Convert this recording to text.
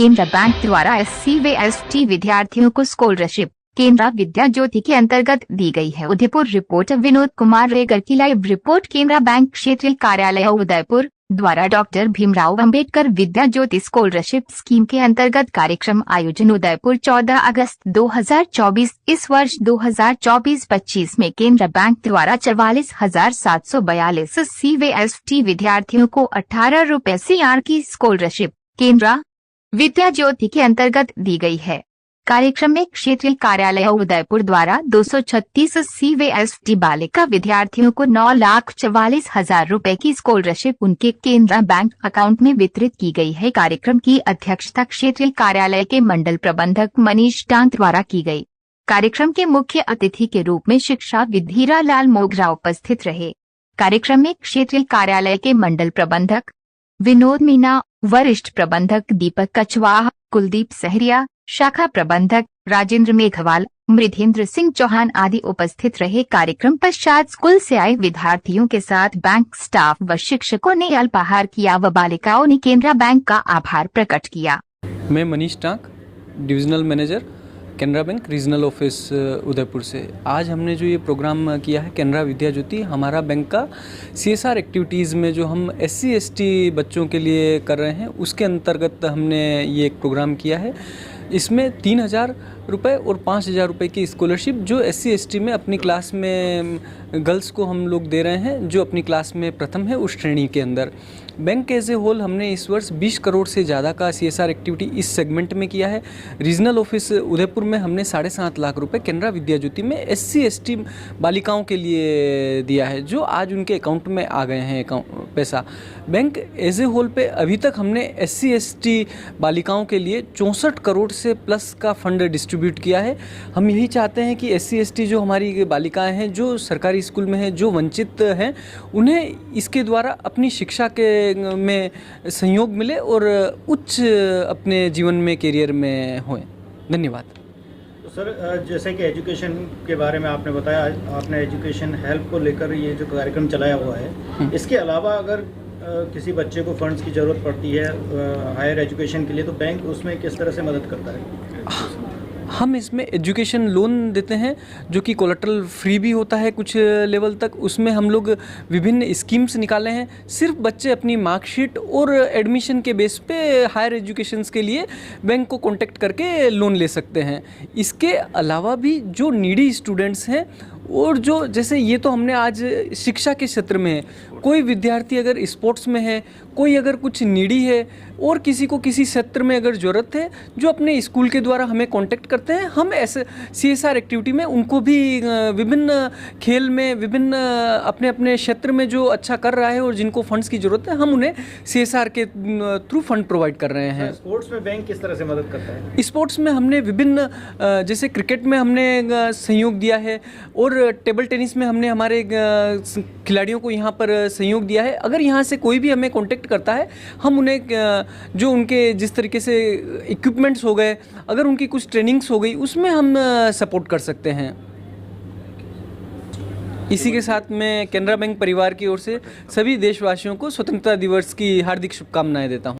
Canara bank द्वारा SC व ST विद्यार्थियों को स्कॉलरशिप केनरा विद्या ज्योति के अंतर्गत दी गई है। उदयपुर रिपोर्टर विनोद कुमार रेगर की लाइव रिपोर्ट। केनरा बैंक क्षेत्रीय कार्यालय उदयपुर द्वारा डॉक्टर भीमराव अंबेडकर विद्या ज्योति स्कॉलरशिप स्कीम के अंतर्गत कार्यक्रम आयोजन उदयपुर 14 अगस्त 2024। इस वर्ष 2024-25 में केनरा बैंक द्वारा 44,742 SC व ST विद्यार्थियों को 18 रुपए CR की स्कॉलरशिप केनरा विद्या ज्योति के अंतर्गत दी गई है। कार्यक्रम में क्षेत्रीय कार्यालय उदयपुर द्वारा 236 SC व ST बालिका विद्यार्थियों को 9,44,000 रुपए की स्कॉलरशिप उनके केनरा बैंक अकाउंट में वितरित की गई है। कार्यक्रम की अध्यक्षता क्षेत्रीय कार्यालय के मंडल प्रबंधक मनीष टांग द्वारा की गई। कार्यक्रम के मुख्य अतिथि के रूप में शिक्षाविद हीरा लाल मोगरा उपस्थित रहे। कार्यक्रम में क्षेत्रीय कार्यालय के मंडल प्रबंधक विनोद मीना, वरिष्ठ प्रबंधक दीपक कछवाहा, कुलदीप सहरिया, शाखा प्रबंधक राजेंद्र मेघवाल, मृधेंद्र सिंह चौहान आदि उपस्थित रहे। कार्यक्रम पश्चात स्कूल से आए विद्यार्थियों के साथ बैंक स्टाफ व शिक्षकों ने अल्पाहार किया व बालिकाओं ने केनरा बैंक का आभार प्रकट किया। मैं Manish tank, divisional manager Canara bank regional office Udaipur से। आज हमने जो ये प्रोग्राम किया है केनरा विद्या ज्योति, हमारा बैंक का CSR एक्टिविटीज़ में जो हम SC ST बच्चों के लिए कर रहे हैं उसके अंतर्गत हमने ये एक प्रोग्राम किया है। इसमें 3,000 रुपये और 5,000 रुपये की स्कॉलरशिप जो SC ST में अपनी क्लास में गर्ल्स को हम लोग दे रहे हैं जो अपनी क्लास में प्रथम है उस श्रेणी के अंदर। बैंक एज ए होल हमने इस वर्ष 20 करोड़ से ज़्यादा का CSR एक्टिविटी इस सेगमेंट में किया है। रीजनल ऑफिस उदयपुर में हमने 7.5 लाख रुपए केनरा विद्या ज्योति में SC ST बालिकाओं के लिए दिया है जो आज उनके अकाउंट में आ गए हैं पैसा। बैंक एज ए होल पे अभी तक हमने SC ST बालिकाओं के लिए 64 करोड़ से प्लस का फंड डिस्ट्रीब्यूट किया है। हम यही चाहते हैं कि SC ST जो हमारी बालिकाएँ हैं जो सरकारी स्कूल में हैं, जो वंचित हैं, उन्हें इसके द्वारा अपनी शिक्षा के में सहयोग मिले और उच्च अपने जीवन में करियर में हों। धन्यवाद। तो सर, जैसे कि एजुकेशन के बारे में आपने बताया, आपने एजुकेशन हेल्प को लेकर ये जो कार्यक्रम चलाया हुआ है, इसके अलावा अगर किसी बच्चे को फंड्स की ज़रूरत पड़ती है हायर एजुकेशन के लिए तो बैंक उसमें किस तरह से मदद करता है? हम इसमें एजुकेशन लोन देते हैं जो कि कोलेटरल फ्री भी होता है कुछ लेवल तक। उसमें हम लोग विभिन्न स्कीम्स निकाले हैं। सिर्फ बच्चे अपनी मार्कशीट और एडमिशन के बेस पे हायर एजुकेशंस के लिए बैंक को कांटेक्ट करके लोन ले सकते हैं। इसके अलावा भी जो नीडी स्टूडेंट्स हैं और जो जैसे ये तो हमने आज शिक्षा के क्षेत्र में है, कोई विद्यार्थी अगर स्पोर्ट्स में है, कोई अगर कुछ नीडी है और किसी को किसी क्षेत्र में अगर ज़रूरत है जो अपने स्कूल के द्वारा हमें कांटेक्ट करते हैं, हम ऐसे CSR एक्टिविटी में उनको भी विभिन्न खेल में विभिन्न अपने अपने क्षेत्र में जो अच्छा कर रहा है और जिनको फंड्स की ज़रूरत है हम उन्हें CSR के थ्रू फंड प्रोवाइड कर रहे हैं। स्पोर्ट्स में बैंक किस तरह से मदद करता है? स्पोर्ट्स में हमने विभिन्न जैसे क्रिकेट में हमने सहयोग दिया है और टेबल टेनिस में हमने हमारे खिलाड़ियों को यहाँ पर सहयोग दिया है। अगर यहाँ से कोई भी हमें कांटेक्ट करता है हम उन्हें जो उनके जिस तरीके से इक्विपमेंट्स हो गए, अगर उनकी कुछ ट्रेनिंग्स हो गई उसमें हम सपोर्ट कर सकते हैं। इसी के साथ मैं केनरा बैंक परिवार की ओर से सभी देशवासियों को स्वतंत्रता दिवस की हार्दिक शुभकामनाएं देता हूं।